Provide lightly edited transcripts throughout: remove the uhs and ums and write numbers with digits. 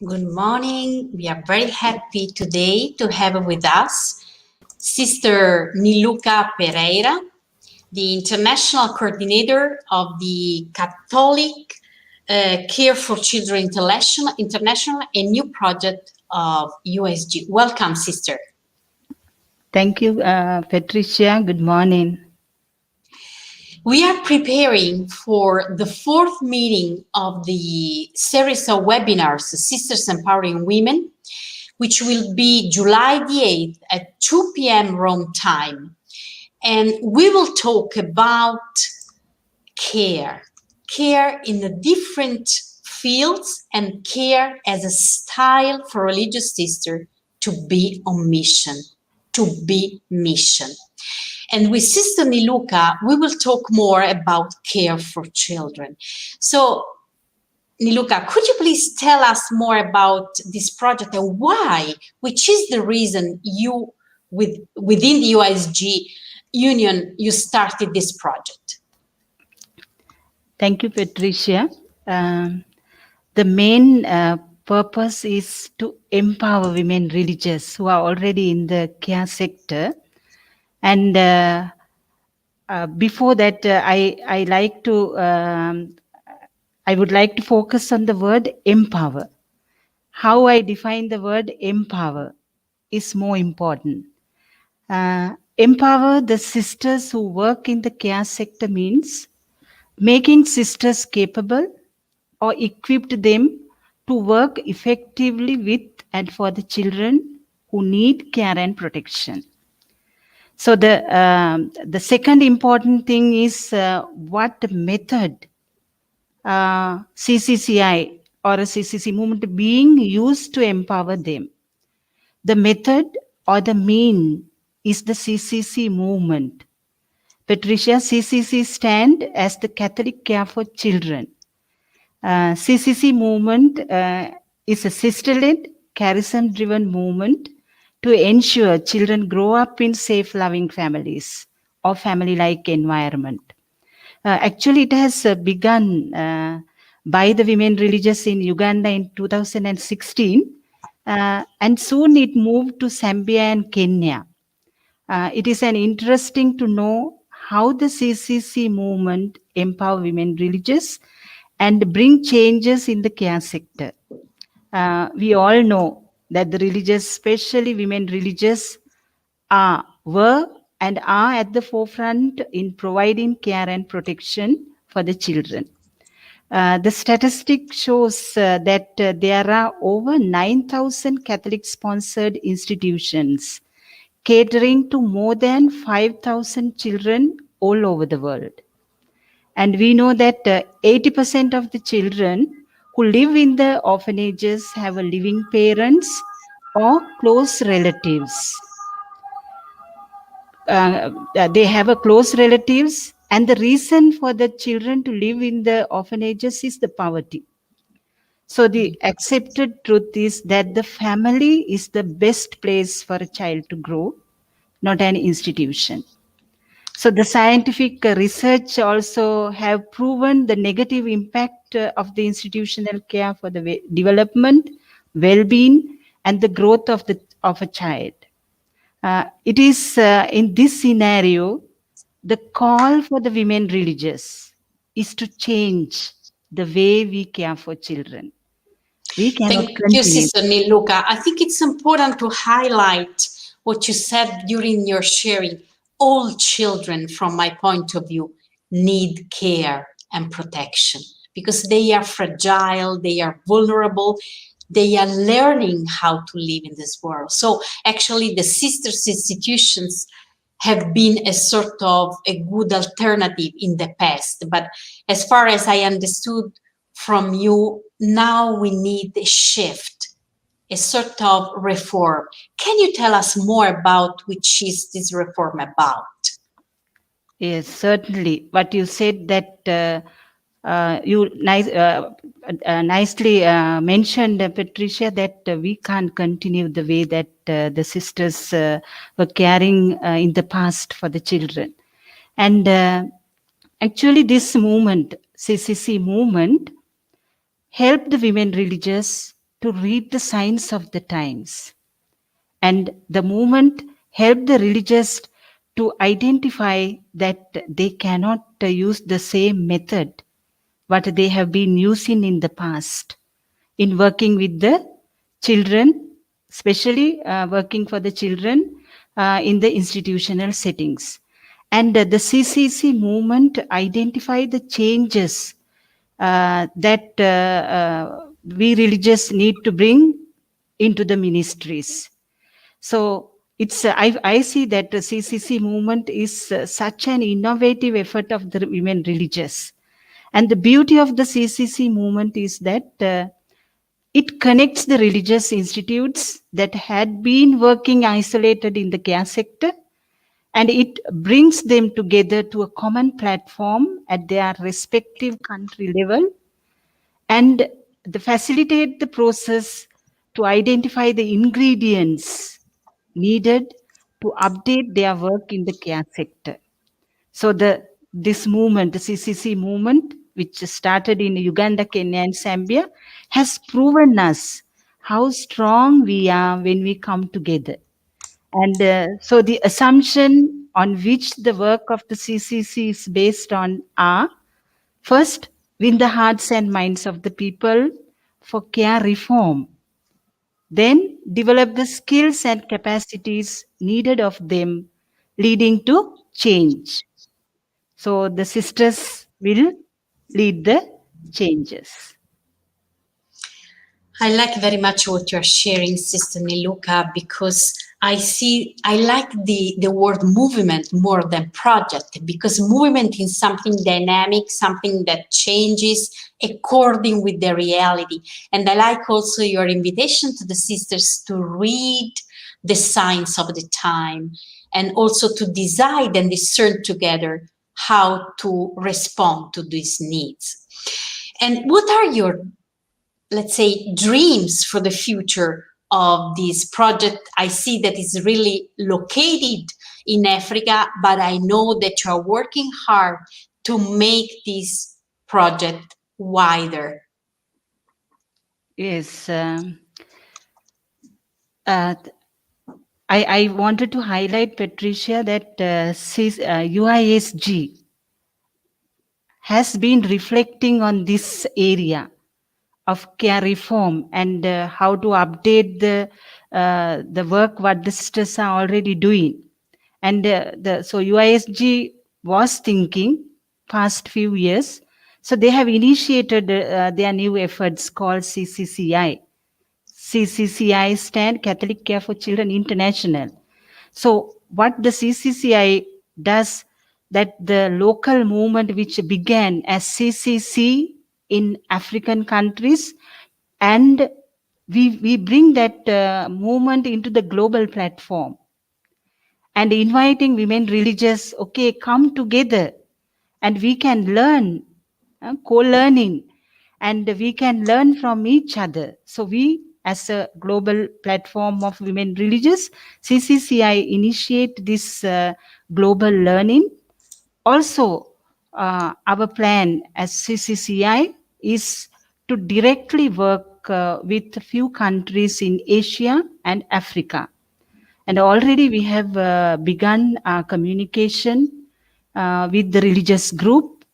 Good morning. We are very happy today to have with us Sister Niluka Perera, the International Coordinator of the Catholic Care for Children International, a new project of USG. Welcome, Sister. Thank you, Patricia. Good morning. We are preparing for the fourth meeting of the series of webinars, Sisters Empowering Women, which will be July the 8th at 2 p.m. Rome time. And we will talk about care in the different fields and care as a style for religious sister to be on mission, And with Sister Niluka, we will talk more about care for children. So, Niluka, could you please tell us more about this project and why, which is the reason you, within the USG Union, you started this project? Thank you, Patricia. The main purpose is to empower women religious who are already in the care sector. And before that, I would like to focus on the word empower. How I define the word empower is more important. Empower the sisters who work in the care sector means making sisters capable or equipped them to work effectively with and for the children who need care and protection. So the second important thing is what method CCCI or a CCC movement being used to empower them. The method or the mean is the CCC movement. Patricia, CCC stand as the Catholic Care for Children. CCC movement is a sister-led, charism-driven movement to ensure children grow up in safe, loving families or family-like environment. Actually, it has begun by the women religious in Uganda in 2016, and soon it moved to Zambia and Kenya. It is an interesting to know how the CCC movement empower women religious and bring changes in the care sector. We all know that the religious, especially women religious, were and are at the forefront in providing care and protection for the children. The statistic shows that there are over 9,000 Catholic-sponsored institutions catering to more than 5,000 children all over the world. And we know that 80% of the children who live in the orphanages have a living parents or close relatives. They have a close relatives, and the reason for the children to live in the orphanages is the poverty. So the accepted truth is that the family is the best place for a child to grow, not an institution. So the scientific research also have proven the negative impact of the institutional care for the development, well-being, and the growth of a child. It is in this scenario, the call for the women religious is to change the way we care for children. We cannot Thank you, continue. Sister Niluka. I think it's important to highlight what you said during your sharing. All children, from my point of view, need care and protection because they are fragile, they are vulnerable, they are learning how to live in this world. So actually the sisters institutions have been a sort of a good alternative in the past. But as far as I understood from you, now we need a shift, a sort of reform. Can you tell us more about which is this reform about? Yes, certainly. What you said that you nicely mentioned, Patricia, that we can't continue the way that the sisters were caring in the past for the children. And actually this movement, CCC movement, helped the women religious to read the signs of the times. And the movement helped the religious to identify that they cannot use the same method what they have been using in the past in working with the children, especially working for the children in the institutional settings. And the CCC movement identified the changes that we religious need to bring into the ministries. So it's I see that the CCC movement is such an innovative effort of the women religious. And the beauty of the CCC movement is that it connects the religious institutes that had been working isolated in the care sector, and it brings them together to a common platform at their respective country level, and the facilitate the process to identify the ingredients needed to update their work in the care sector. So this movement, the CCC movement, which started in Uganda, Kenya, and Zambia, has proven us how strong we are when we come together. And so the assumption on which the work of the CCC is based on are: first, win the hearts and minds of the people for care reform. Then develop the skills and capacities needed of them, leading to change. So the sisters will lead the changes. I like very much what you're sharing, Sister Niluka, because I like the word movement more than project, because movement is something dynamic, something that changes according with the reality. And I like also your invitation to the sisters to read the signs of the time and also to decide and discern together how to respond to these needs. And what are your, let's say, dreams for the future of this project? I see that it's really located in Africa, but I know that you are working hard to make this project wider. Yes. Uh, I wanted to highlight, Patricia, that UISG has been reflecting on this area of care reform and how to update the work what the sisters are already doing. And so UISG was thinking past few years. So they have initiated their new efforts called CCCI. CCCI stand Catholic Care for Children International. So what the CCCI does, that the local movement which began as CCC in African countries, and we bring that movement into the global platform and inviting women religious, okay, come together and we can learn, co-learning, and we can learn from each other. So we, as a global platform of women religious, CCCI initiate this global learning. Also, our plan as CCCI is to directly work with a few countries in Asia and Africa. And already we have begun our communication with the religious group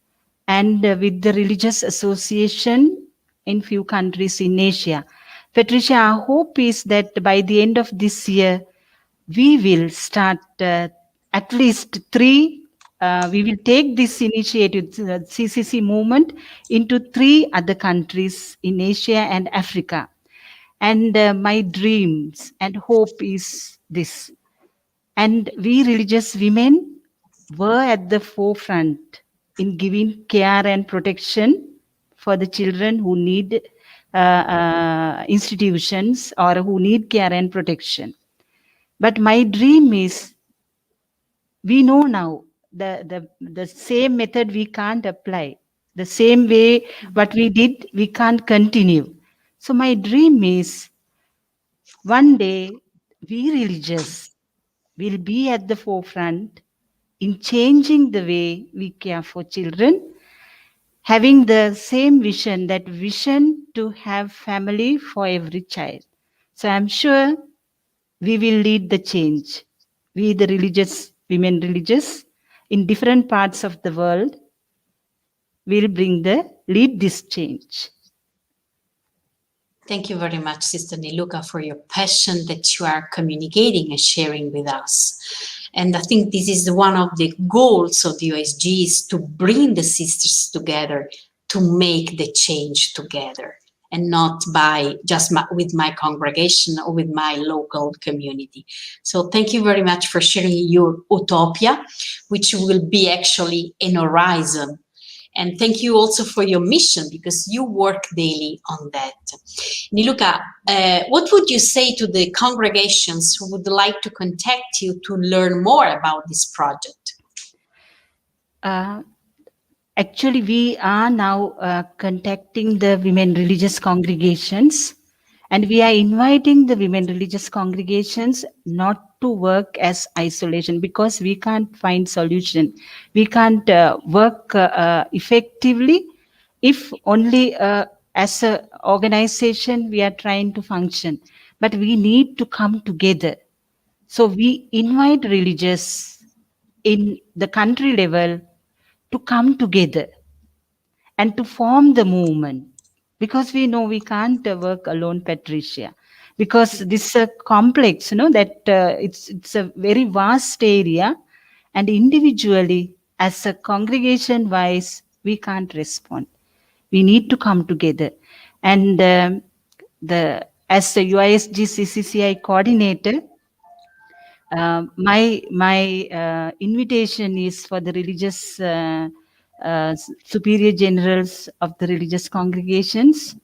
and with the religious association in few countries in Asia. Patricia, our hope is that by the end of this year, we will start at least three. We will take this initiative, CCC movement, into 3 other countries in Asia and Africa. And my dreams and hope is this. And we religious women were at the forefront in giving care and protection for the children who need institutions or who need care and protection. But my dream is, we know now the same method we can't apply. The same way what we did, we can't continue. So my dream is, one day we religious will be at the forefront in changing the way we care for children, having the same vision, that vision to have family for every child. So I'm sure we will lead the change. We, the religious, women religious, in different parts of the world, will lead this change. Thank you very much, Sister Niluka, for your passion that you are communicating and sharing with us. And I think this is one of the goals of the USG, is to bring the sisters together to make the change together, and not by just with my congregation or with my local community. So thank you very much for sharing your utopia, which will be actually an horizon. And thank you also for your mission, because you work daily on that. Niluka, what would you say to the congregations who would like to contact you to learn more about this project? Actually, we are now contacting the women religious congregations, and we are inviting the women religious congregations not to work as isolation, because we can't find solution. We can't work effectively if only as an organization we are trying to function. But we need to come together. So we invite religious in the country level to come together and to form the movement, because we know we can't work alone, Patricia, because this is a complex, that it's a very vast area, and individually as a congregation wise we can't respond. We need to come together. And the as the UISG CCCI coordinator, my invitation is for the religious superior generals of the religious congregations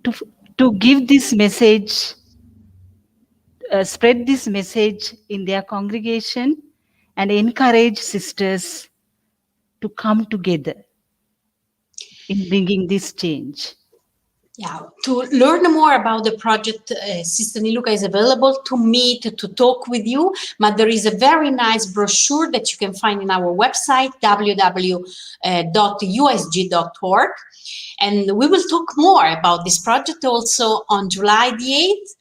to to give this message, spread this message in their congregation, and encourage sisters to come together in bringing this change. Yeah, to learn more about the project, Sister Niluka is available to meet, to talk with you. But there is a very nice brochure that you can find in our website, www.usg.org. And we will talk more about this project also on July the 8th,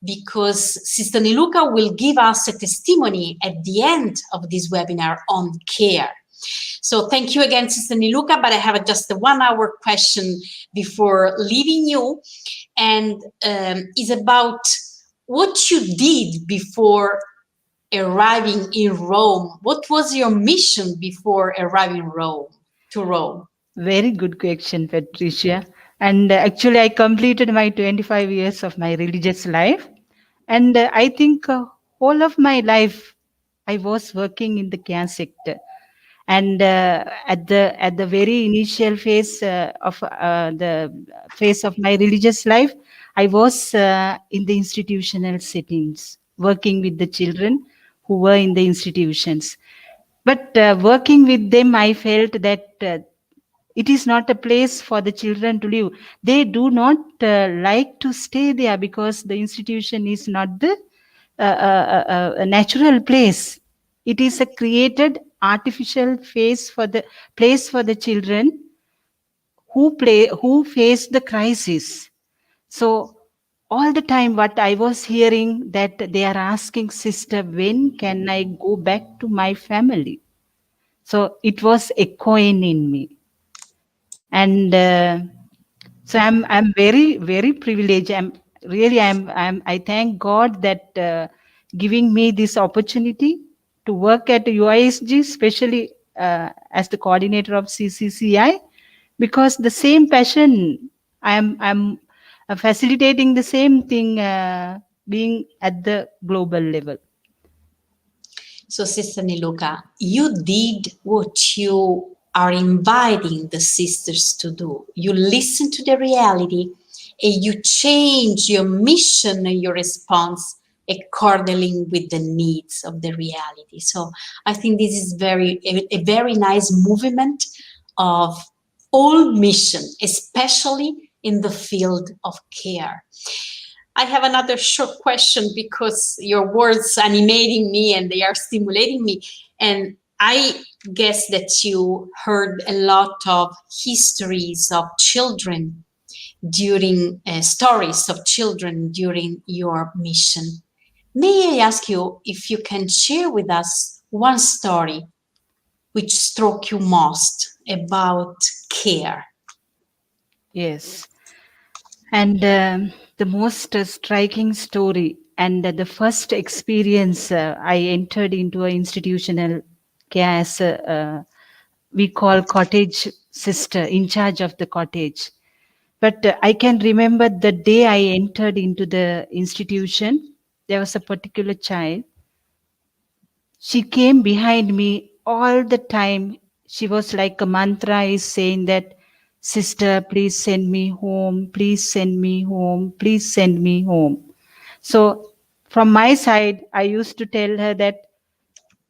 because Sister Niluka will give us a testimony at the end of this webinar on care. So thank you again, Sister Niluka, but I have just a 1 hour question before leaving you, and is about what you did before arriving in Rome. What was your mission before arriving to Rome? Very good question, Patricia. And actually, I completed my 25 years of my religious life. And I think whole of my life, I was working in the care sector. And at the very initial phase of the phase of my religious life, I was in the institutional settings, working with the children who were in the institutions. But working with them, I felt that it is not a place for the children to live. They do not like to stay there, because the institution is not the a natural place. It is a created artificial place for the children who face the crisis. So all the time what I was hearing, that they are asking, sister, when can I go back to my family? So it was echoing in me. And so I'm very privileged. I thank God that giving me this opportunity to work at UISG, especially as the coordinator of CCCI, because the same passion, I'm facilitating the same thing, being at the global level. So, Sister Niluka, you did what you are inviting the sisters to do. You listen to the reality and you change your mission and your response accordingly with the needs of the reality. So I think this is a very nice movement of all mission, especially in the field of care. I have another short question, because your words animating me and they are stimulating me. And I guess that you heard a lot of histories of children during stories of children during your mission. May I ask you if you can share with us one story which struck you most about care? Yes. And the most striking story and the first experience I entered into an institutional care as we call cottage sister, in charge of the cottage. But I can remember the day I entered into the institution, there was a particular child. She came behind me all the time. She was like a mantra is saying that, sister, please send me home, please send me home, please send me home. So from my side, I used to tell her that,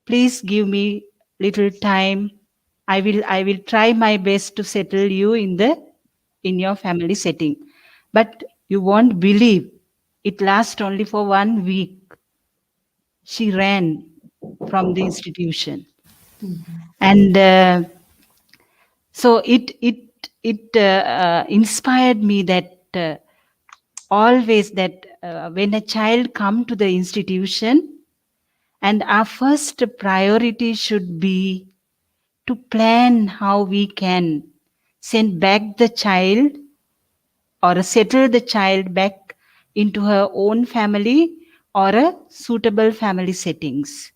please give me little time. I will try my best to settle you in your family setting. But you won't believe, it lasts only for 1 week. She ran from the institution. And so it inspired me that always that when a child come to the institution, and our first priority should be to plan how we can send back the child or settle the child back into her own family or a suitable family settings.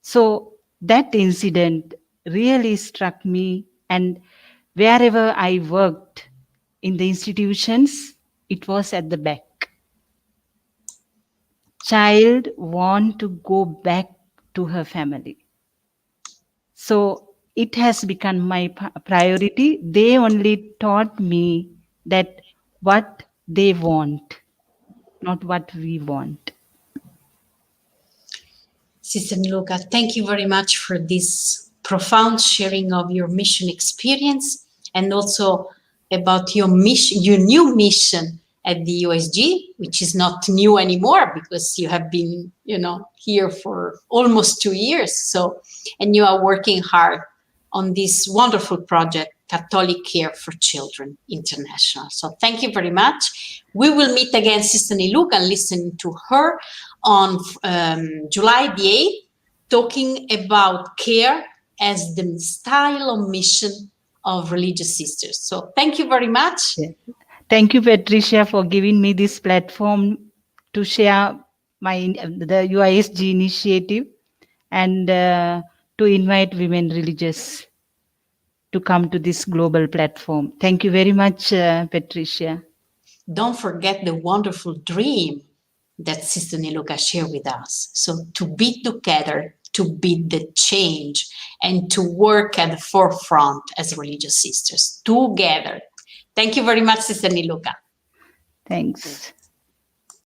So that incident really struck me, and wherever I worked in the institutions, it was at the back. Child want to go back to her family. So it has become my priority. They only taught me that what they want, not what we want. Sister Niluka, thank you very much for this profound sharing of your mission experience and also about your mission, your new mission at the USG, which is not new anymore because you have been, here for almost 2 years. So, and you are working hard on this wonderful project, Catholic Care for Children International. So thank you very much. We will meet again, Sister Niluka, and listen to her on July the 8th, talking about care as the style of mission of religious sisters. So thank you very much. Yeah. Thank you, Patricia, for giving me this platform to share the UISG initiative and to invite women religious to come to this global platform. Thank you very much, Patricia. Don't forget the wonderful dream that Sister Niluka shared with us. So to be together, to be the change, and to work at the forefront as religious sisters together. Thank you very much, Sister Niluka. Thanks.